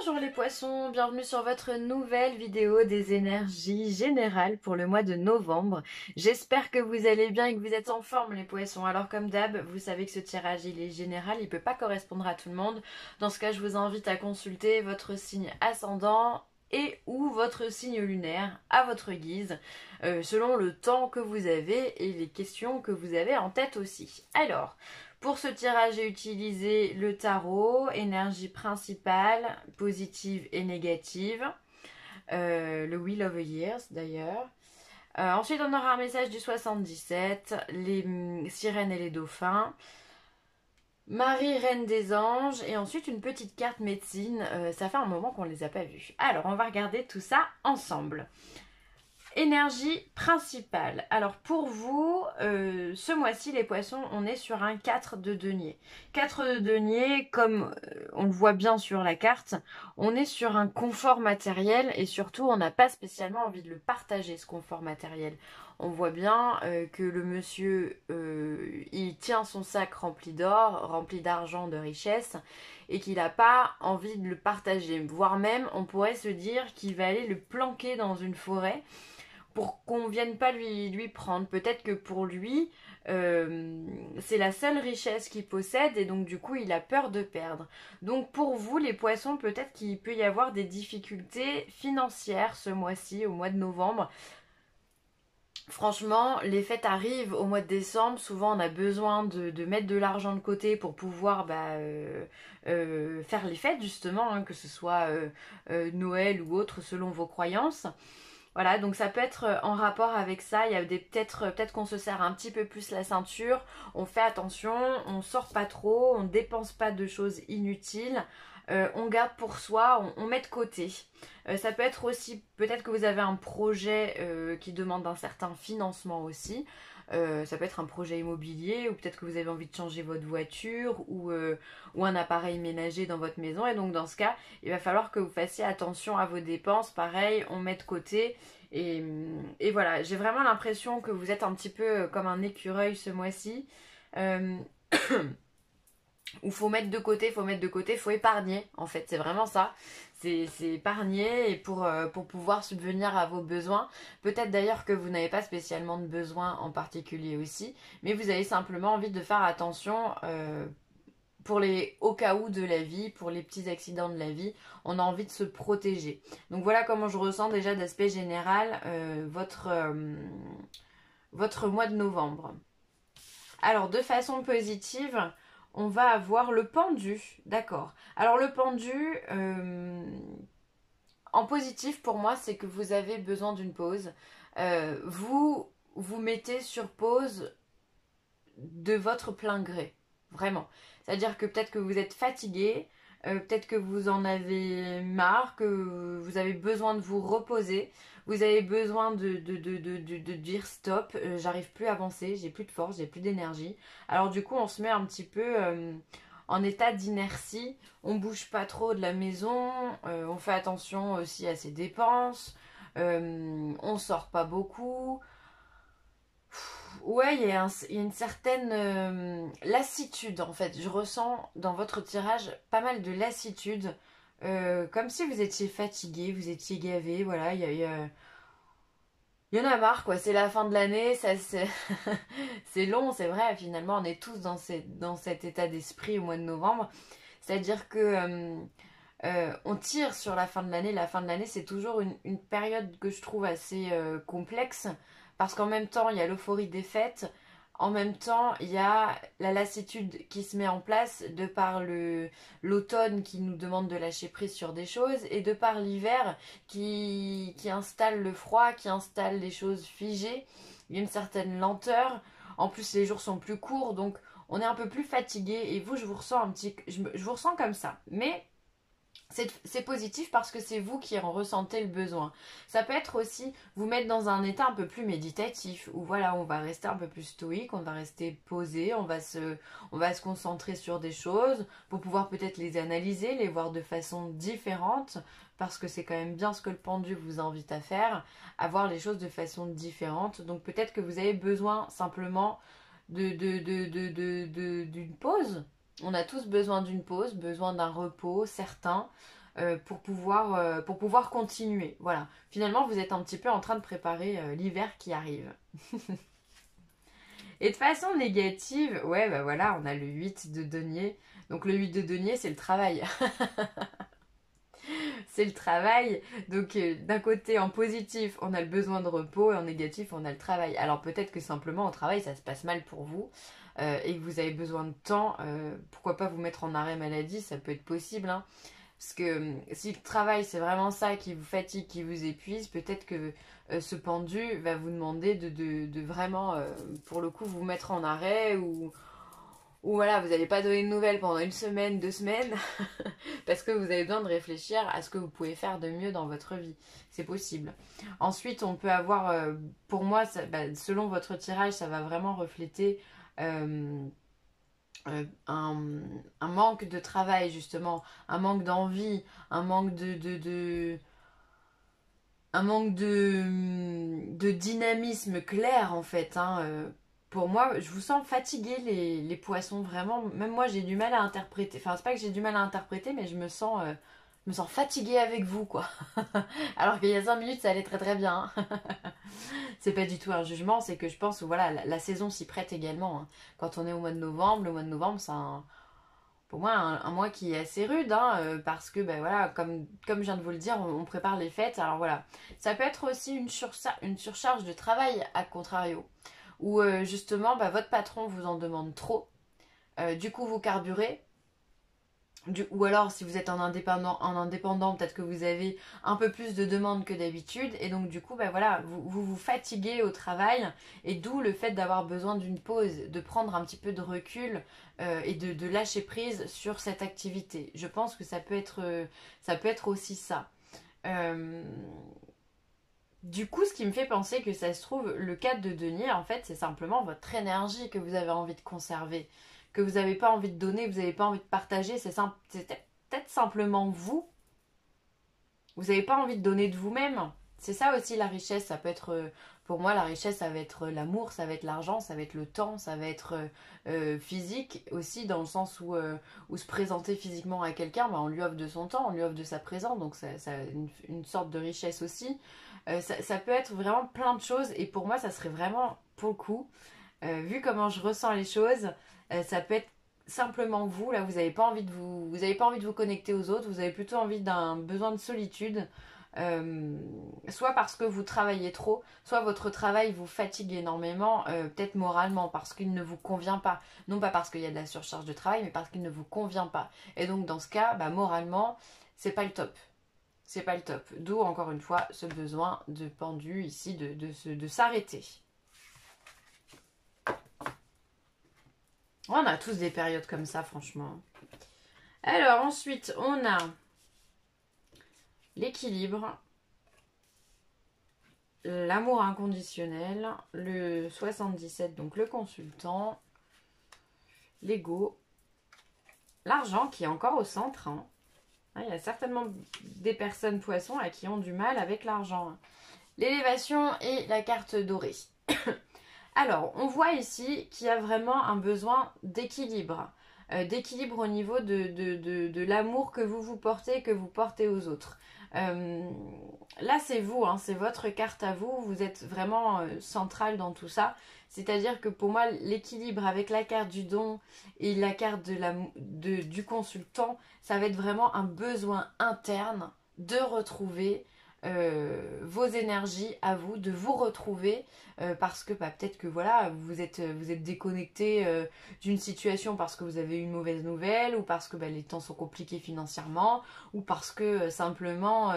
Bonjour les poissons, bienvenue sur votre nouvelle vidéo des énergies générales pour le mois de novembre. J'espère que vous allez bien et que vous êtes en forme les poissons. Alors comme d'hab, vous savez que ce tirage il est général, il ne peut pas correspondre à tout le monde. Dans ce cas, je vous invite à consulter votre signe ascendant et ou votre signe lunaire à votre guise, selon le temps que vous avez et les questions que vous avez en tête aussi. Alors, pour ce tirage, j'ai utilisé le tarot, énergie principale, positive et négative, le Wheel of the Years d'ailleurs. Ensuite, on aura un message du 77, les sirènes et les dauphins, Marie, reine des anges, et ensuite une petite carte médecine. Ça fait un moment qu'on ne les a pas vues. Alors, on va regarder tout ça ensemble. Énergie principale. Alors pour vous, ce mois-ci les poissons, on est sur un 4 de denier. 4 de denier, comme on le voit bien sur la carte, on est sur un confort matériel et surtout on n'a pas spécialement envie de le partager ce confort matériel. On voit bien que le monsieur, il tient son sac rempli d'or, rempli d'argent, de richesse, et qu'il n'a pas envie de le partager. Voire même, on pourrait se dire qu'il va aller le planquer dans une forêt pour qu'on ne vienne pas lui prendre. Peut-être que pour lui, c'est la seule richesse qu'il possède et donc du coup il a peur de perdre. Donc pour vous les poissons, peut-être qu'il peut y avoir des difficultés financières ce mois-ci, au mois de novembre. Franchement, les fêtes arrivent au mois de décembre. Souvent, on a besoin de mettre de l'argent de côté pour pouvoir faire les fêtes, justement, hein, que ce soit Noël ou autre, selon vos croyances. Voilà, donc ça peut être en rapport avec ça. Il y a peut-être qu'on se serre un petit peu plus la ceinture. On fait attention, on sort pas trop, on dépense pas de choses inutiles. On garde pour soi, on met de côté. Ça peut être aussi, peut-être que vous avez un projet qui demande un certain financement aussi. Ça peut être un projet immobilier ou peut-être que vous avez envie de changer votre voiture ou un appareil ménager dans votre maison. Et donc dans ce cas, il va falloir que vous fassiez attention à vos dépenses. Pareil, on met de côté. Et voilà, j'ai vraiment l'impression que vous êtes un petit peu comme un écureuil ce mois-ci. Où faut mettre de côté, faut épargner. En fait, c'est vraiment ça. C'est épargner et pour pouvoir subvenir à vos besoins. Peut-être d'ailleurs que vous n'avez pas spécialement de besoins en particulier aussi, mais vous avez simplement envie de faire attention pour les au cas où de la vie, pour les petits accidents de la vie. On a envie de se protéger. Donc voilà comment je ressens déjà d'aspect général votre mois de novembre. Alors de façon positive, on va avoir le pendu, d'accord. Alors le pendu, en positif pour moi, c'est que vous avez besoin d'une pause. Vous vous mettez sur pause de votre plein gré, vraiment. C'est-à-dire que peut-être que vous êtes fatigué, peut-être que vous en avez marre, que vous avez besoin de vous reposer, vous avez besoin de dire stop, j'arrive plus à avancer, j'ai plus de force, j'ai plus d'énergie. Alors du coup on se met un petit peu en état d'inertie, on bouge pas trop de la maison, on fait attention aussi à ses dépenses, on sort pas beaucoup. Ouais, il y a une certaine lassitude en fait. Je ressens dans votre tirage pas mal de lassitude. Comme si vous étiez fatigué, vous étiez gavé. Voilà, il y en a marre quoi. C'est la fin de l'année, c'est long, c'est vrai. Finalement, on est tous dans cet état d'esprit au mois de novembre. C'est-à-dire que on tire sur la fin de l'année. La fin de l'année, c'est toujours une période que je trouve assez complexe. Parce qu'en même temps, il y a l'euphorie des fêtes. En même temps, il y a la lassitude qui se met en place de par l'automne qui nous demande de lâcher prise sur des choses et de par l'hiver qui installe le froid, qui installe les choses figées. Il y a une certaine lenteur. En plus, les jours sont plus courts, donc on est un peu plus fatigué. Et vous, je vous ressens je vous ressens comme ça. Mais c'est positif parce que c'est vous qui en ressentez le besoin. Ça peut être aussi vous mettre dans un état un peu plus méditatif où voilà, on va rester un peu plus stoïque, on va rester posé, on va se concentrer sur des choses pour pouvoir peut-être les analyser, les voir de façon différente parce que c'est quand même bien ce que le pendu vous invite à faire, à voir les choses de façon différente. Donc peut-être que vous avez besoin simplement d'une pause. On a tous besoin d'une pause, besoin d'un repos certain. pour pouvoir continuer. Voilà. Finalement, vous êtes un petit peu en train de préparer l'hiver qui arrive. Et de façon négative, ouais, bah voilà, on a le 8 de denier. Donc le 8 de denier, c'est le travail. C'est le travail. Donc d'un côté, en positif, on a le besoin de repos et en négatif, on a le travail. Alors peut-être que simplement au travail, ça se passe mal pour vous et que vous avez besoin de temps. Pourquoi pas vous mettre en arrêt maladie, ça peut être possible, hein. Parce que si le travail, c'est vraiment ça qui vous fatigue, qui vous épuise, peut-être que ce pendu va vous demander de vraiment, pour le coup, vous mettre en arrêt ou voilà, vous n'allez pas donner de nouvelles pendant une semaine, 2 semaines, parce que vous avez besoin de réfléchir à ce que vous pouvez faire de mieux dans votre vie. C'est possible. Ensuite, on peut avoir, pour moi, selon votre tirage, ça va vraiment refléter euh, un manque de travail, justement, un manque d'envie, un manque un manque de dynamisme clair, en fait, hein. Pour moi, je vous sens fatigué les poissons, vraiment. Même moi, j'ai du mal à interpréter. Enfin, c'est pas que j'ai du mal à interpréter, mais je me sens fatiguée avec vous, quoi. Alors qu'il y a 5 minutes, ça allait très très bien, hein. C'est pas du tout un jugement, c'est que je pense que voilà, la saison s'y prête également, hein. Quand on est au mois de novembre, le mois de novembre, c'est pour moi un mois qui est assez rude, hein, parce que ben voilà, comme je viens de vous le dire, on prépare les fêtes. Alors voilà, ça peut être aussi une surcharge de travail, à contrario, où justement bah, votre patron vous en demande trop, du coup vous carburez. Ou alors si vous êtes en indépendant, peut-être que vous avez un peu plus de demandes que d'habitude et donc du coup ben voilà, vous fatiguez au travail et d'où le fait d'avoir besoin d'une pause, de prendre un petit peu de recul et de lâcher prise sur cette activité. Je pense que ça peut être aussi ça. Euh, du coup, ce qui me fait penser que ça se trouve, le 4 de denier, en fait, c'est simplement votre énergie que vous avez envie de conserver, que vous n'avez pas envie de donner, que vous n'avez pas envie de partager. C'est peut-être simplement vous. Vous n'avez pas envie de donner de vous-même. C'est ça aussi la richesse. Ça peut être, pour moi, la richesse, ça va être l'amour, ça va être l'argent, ça va être le temps, ça va être physique aussi, dans le sens où se présenter physiquement à quelqu'un, bah, on lui offre de son temps, on lui offre de sa présence, donc ça a une sorte de richesse aussi. Ça peut être vraiment plein de choses et pour moi ça serait vraiment pour le coup, vu comment je ressens les choses, ça peut être simplement vous, là vous n'avez pas envie vous avez pas envie de vous connecter aux autres, vous avez plutôt envie d'un besoin de solitude, soit parce que vous travaillez trop, soit votre travail vous fatigue énormément, peut-être moralement parce qu'il ne vous convient pas, non pas parce qu'il y a de la surcharge de travail mais parce qu'il ne vous convient pas et donc dans ce cas bah, moralement c'est pas le top. C'est pas le top. D'où, encore une fois, ce besoin de pendu ici, de s'arrêter. On a tous des périodes comme ça, franchement. Alors, ensuite, on a l'équilibre, l'amour inconditionnel, le 77, donc le consultant, l'ego, l'argent qui est encore au centre, hein. Il y a certainement des personnes poissons à qui ont du mal avec l'argent. L'élévation et la carte dorée. Alors, on voit ici qu'il y a vraiment un besoin d'équilibre. D'équilibre au niveau de l'amour que vous vous portez, que vous portez aux autres. Là, c'est vous, hein, c'est votre carte à vous. Vous êtes vraiment central dans tout ça. C'est-à-dire que pour moi, l'équilibre avec la carte du don et la carte du consultant, ça va être vraiment un besoin interne de retrouver vos énergies à vous, de vous retrouver parce que bah, peut-être que voilà, vous êtes déconnecté d'une situation parce que vous avez eu une mauvaise nouvelle ou parce que bah, les temps sont compliqués financièrement ou parce que simplement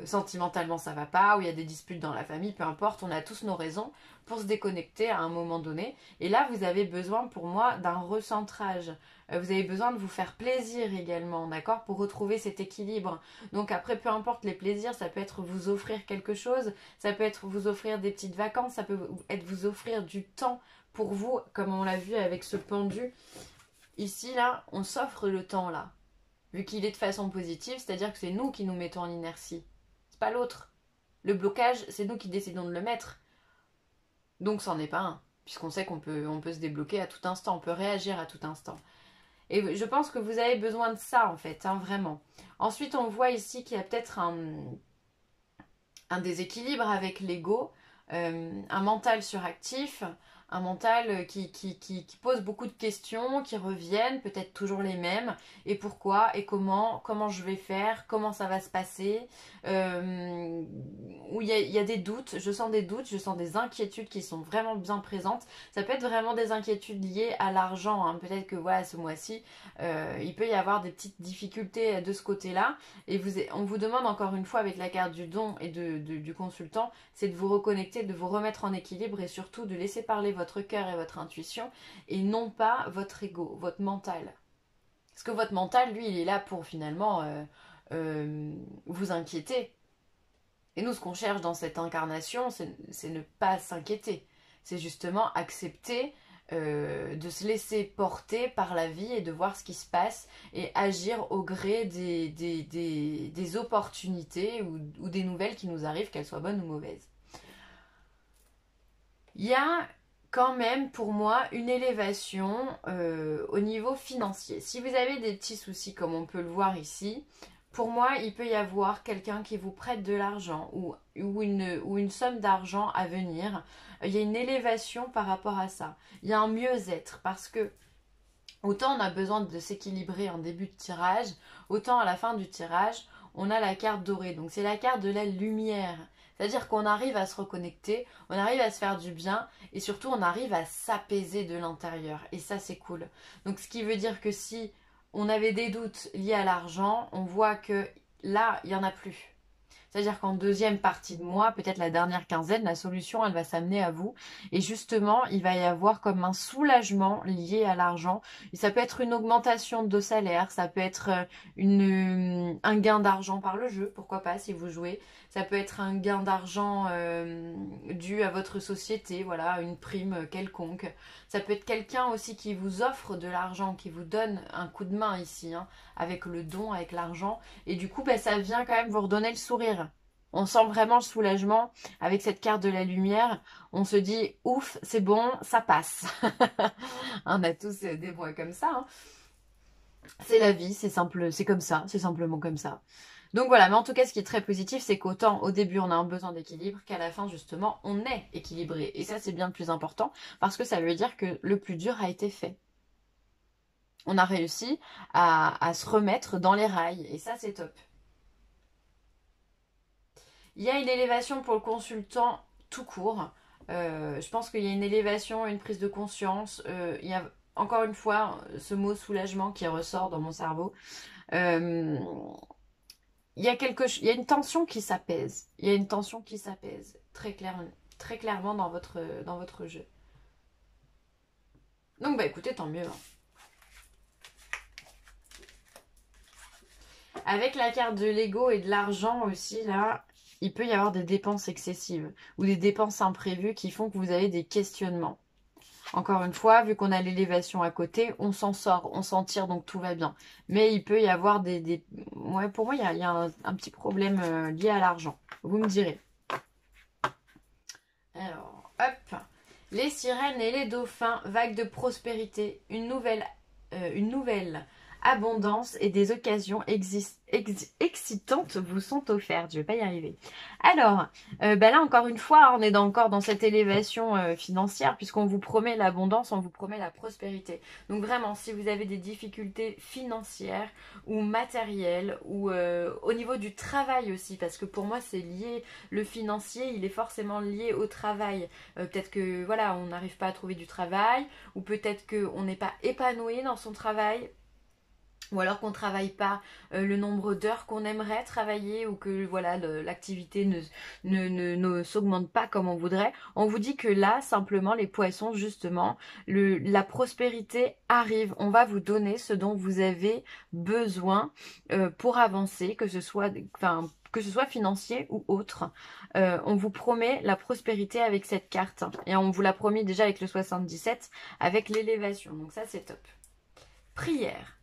sentimentalement ça va pas ou il y a des disputes dans la famille, peu importe, on a tous nos raisons pour se déconnecter à un moment donné et là vous avez besoin pour moi d'un recentrage. Vous avez besoin de vous faire plaisir également, d'accord, pour retrouver cet équilibre. Donc après, peu importe les plaisirs, ça peut être vous offrir quelque chose, ça peut être vous offrir des petites vacances, ça peut être vous offrir du temps pour vous, comme on l'a vu avec ce pendu. Ici, là, on s'offre le temps, là, vu qu'il est de façon positive, c'est-à-dire que c'est nous qui nous mettons en inertie. C'est pas l'autre. Le blocage, c'est nous qui décidons de le mettre. Donc c'en est pas un, puisqu'on sait on peut se débloquer à tout instant, on peut réagir à tout instant. Et je pense que vous avez besoin de ça en fait, hein, vraiment. Ensuite, on voit ici qu'il y a peut-être un déséquilibre avec l'ego, un mental suractif, un mental qui pose beaucoup de questions, qui reviennent, peut-être toujours les mêmes, et pourquoi, et comment je vais faire, comment ça va se passer, où il y a des doutes, je sens des inquiétudes qui sont vraiment bien présentes. Ça peut être vraiment des inquiétudes liées à l'argent, hein. Peut-être que voilà, ce mois-ci, il peut y avoir des petites difficultés de ce côté-là, et on vous demande encore une fois avec la carte du don et du consultant, c'est de vous reconnecter, de vous remettre en équilibre et surtout de laisser parler votre cœur et votre intuition et non pas votre ego, votre mental. Parce que votre mental, lui, il est là pour finalement vous inquiéter. Et nous, ce qu'on cherche dans cette incarnation, c'est ne pas s'inquiéter. C'est justement accepter de se laisser porter par la vie et de voir ce qui se passe et agir au gré des opportunités ou des nouvelles qui nous arrivent, qu'elles soient bonnes ou mauvaises. Il y a quand même pour moi une élévation au niveau financier. Si vous avez des petits soucis comme on peut le voir ici, pour moi il peut y avoir quelqu'un qui vous prête de l'argent ou une somme d'argent à venir. Il y a une élévation par rapport à ça. Il y a un mieux-être parce que autant on a besoin de s'équilibrer en début de tirage, autant à la fin du tirage, on a la carte dorée. Donc c'est la carte de la lumière. C'est-à-dire qu'on arrive à se reconnecter, on arrive à se faire du bien et surtout on arrive à s'apaiser de l'intérieur. Et ça c'est cool. Donc ce qui veut dire que si on avait des doutes liés à l'argent, on voit que là, il n'y en a plus. C'est-à-dire qu'en deuxième partie de mois, peut-être la dernière quinzaine, la solution, elle va s'amener à vous. Et justement, il va y avoir comme un soulagement lié à l'argent. Et ça peut être une augmentation de salaire, ça peut être un gain d'argent par le jeu, pourquoi pas si vous jouez. Ça peut être un gain d'argent dû à votre société, voilà, une prime quelconque. Ça peut être quelqu'un aussi qui vous offre de l'argent, qui vous donne un coup de main ici, hein, avec le don, avec l'argent. Et du coup, ça vient quand même vous redonner le sourire. On sent vraiment le soulagement avec cette carte de la lumière. On se dit, ouf, c'est bon, ça passe. On a tous des mois comme ça, hein. C'est la vie, c'est simple, c'est comme ça, c'est simplement comme ça. Donc voilà, mais en tout cas, ce qui est très positif, c'est qu'autant au début, on a un besoin d'équilibre, qu'à la fin, justement, on est équilibré. Et ça, c'est bien le plus important, parce que ça veut dire que le plus dur a été fait. On a réussi à se remettre dans les rails, et ça, c'est top. Il y a une élévation pour le consultant tout court. Je pense qu'il y a une élévation, une prise de conscience. Il y a encore une fois ce mot soulagement qui ressort dans mon cerveau. Il y a une tension qui s'apaise. Il y a une tension qui s'apaise très clairement dans votre jeu. Donc bah écoutez, tant mieux, hein. Avec la carte de l'ego et de l'argent aussi, là, il peut y avoir des dépenses excessives ou des dépenses imprévues qui font que vous avez des questionnements. Encore une fois, vu qu'on a l'élévation à côté, on s'en sort, on s'en tire, donc tout va bien. Mais il peut y avoir Ouais, pour moi, il y a un petit problème lié à l'argent. Vous me direz. Alors, hop. Les sirènes et les dauphins, vague de prospérité, une nouvelle abondance et des occasions excitantes vous sont offertes. Je vais pas y arriver. Alors, là encore une fois, on est encore dans cette élévation financière puisqu'on vous promet l'abondance, on vous promet la prospérité. Donc vraiment, si vous avez des difficultés financières ou matérielles ou au niveau du travail aussi, parce que pour moi c'est lié, le financier, il est forcément lié au travail. Peut-être que voilà, on n'arrive pas à trouver du travail ou peut-être qu'on n'est pas épanoui dans son travail. Ou alors qu'on ne travaille pas le nombre d'heures qu'on aimerait travailler ou que voilà l'activité ne s'augmente pas comme on voudrait. On vous dit que là, simplement, les poissons, justement, la prospérité arrive. On va vous donner ce dont vous avez besoin pour avancer, que ce soit financier ou autre. On vous promet la prospérité avec cette carte. Et on vous l'a promis déjà avec le 77, avec l'élévation. Donc ça, c'est top. Prière.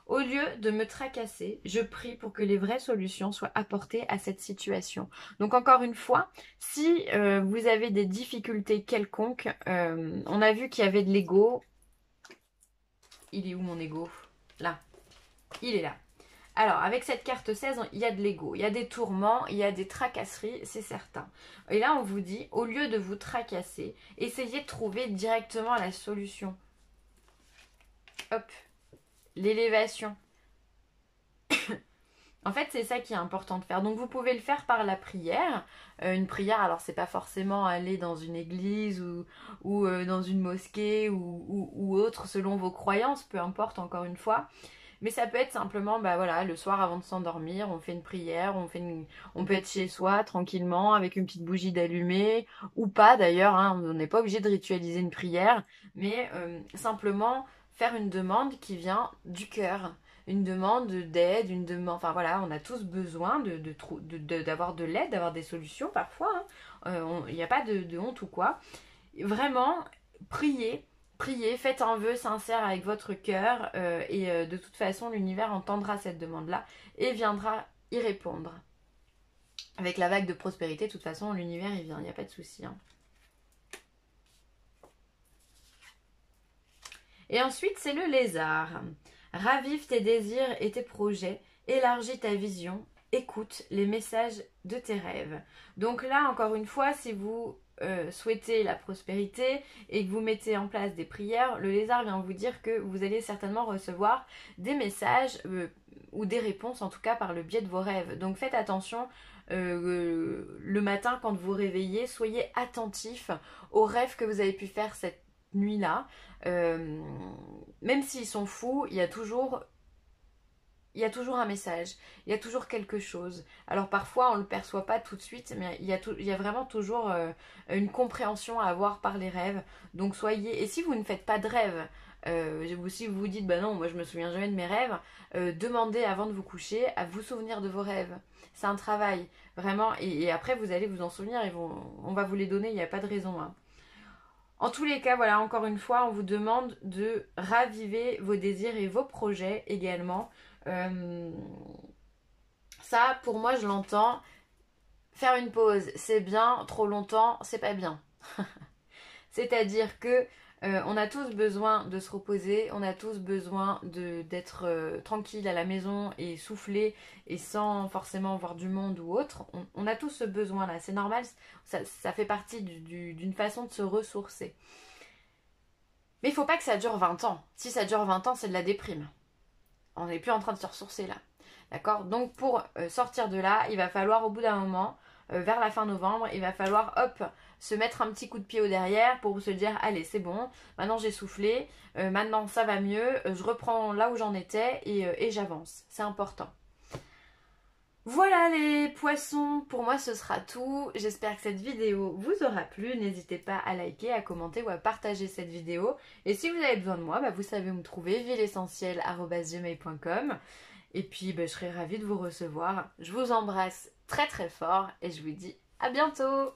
Au lieu de me tracasser, je prie pour que les vraies solutions soient apportées à cette situation. Donc encore une fois, si vous avez des difficultés quelconques, on a vu qu'il y avait de l'ego. Il est où mon ego ? là, il est là. Alors, avec cette carte 16, il y a de l'ego, il y a des tourments, il y a des tracasseries, c'est certain. Et là, on vous dit, au lieu de vous tracasser, essayez de trouver directement la solution. Hop, l'élévation. En fait, c'est ça qui est important de faire. Donc, vous pouvez le faire par la prière. Une prière, alors, c'est pas forcément aller dans une église ou dans une mosquée ou autre, selon vos croyances, peu importe, encore une fois. Mais ça peut être simplement, bah voilà, le soir avant de s'endormir, on fait une prière, on peut être chez soi tranquillement avec une petite bougie d'allumée ou pas d'ailleurs, hein, on n'est pas obligé de ritualiser une prière, mais simplement faire une demande qui vient du cœur, une demande d'aide, une demande, enfin voilà, on a tous besoin d'avoir de l'aide, d'avoir des solutions parfois, hein. Il n'y a pas de honte ou quoi. Vraiment, priez. Priez, faites un vœu sincère avec votre cœur et de toute façon l'univers entendra cette demande-là et viendra y répondre. Avec la vague de prospérité, de toute façon l'univers il vient, il n'y a pas de souci. Hein. Et ensuite c'est le lézard. Ravive tes désirs et tes projets, élargis ta vision, écoute les messages de tes rêves. Donc là encore une fois, si vous souhaitez la prospérité et que vous mettez en place des prières, le lézard vient vous dire que vous allez certainement recevoir des messages ou des réponses en tout cas par le biais de vos rêves. Donc faites attention le matin quand vous vous réveillez, soyez attentif aux rêves que vous avez pu faire cette nuit-là. Même s'ils sont fous, il y a toujours un message, il y a toujours quelque chose. Alors parfois on ne le perçoit pas tout de suite, mais il y a vraiment toujours une compréhension à avoir par les rêves. Donc soyez, et si vous ne faites pas de rêves, si vous vous dites bah non, moi je me souviens jamais de mes rêves, demandez avant de vous coucher à vous souvenir de vos rêves. C'est un travail, vraiment, et après vous allez vous en souvenir et on va vous les donner, il n'y a pas de raison. Hein. En tous les cas, voilà, encore une fois, on vous demande de raviver vos désirs et vos projets également. Ça, pour moi, je l'entends. Faire une pause, c'est bien. Trop longtemps, c'est pas bien. C'est-à-dire que on a tous besoin de se reposer, on a tous besoin d'être tranquille à la maison et souffler et sans forcément voir du monde ou autre. On a tous ce besoin-là, c'est normal, ça fait partie d'une façon de se ressourcer. Mais il faut pas que ça dure 20 ans. Si ça dure 20 ans, c'est de la déprime. On n'est plus en train de se ressourcer là. D'accord? Donc pour sortir de là, il va falloir au bout d'un moment, vers la fin novembre, il va falloir hop, se mettre un petit coup de pied au derrière pour se dire allez c'est bon, maintenant j'ai soufflé, maintenant ça va mieux, je reprends là où j'en étais et j'avance. C'est important. Voilà les poissons, pour moi ce sera tout. J'espère que cette vidéo vous aura plu. N'hésitez pas à liker, à commenter ou à partager cette vidéo. Et si vous avez besoin de moi, vous savez où me trouver, vileessentielle@gmail.com. Et puis je serai ravie de vous recevoir. Je vous embrasse très très fort et je vous dis à bientôt.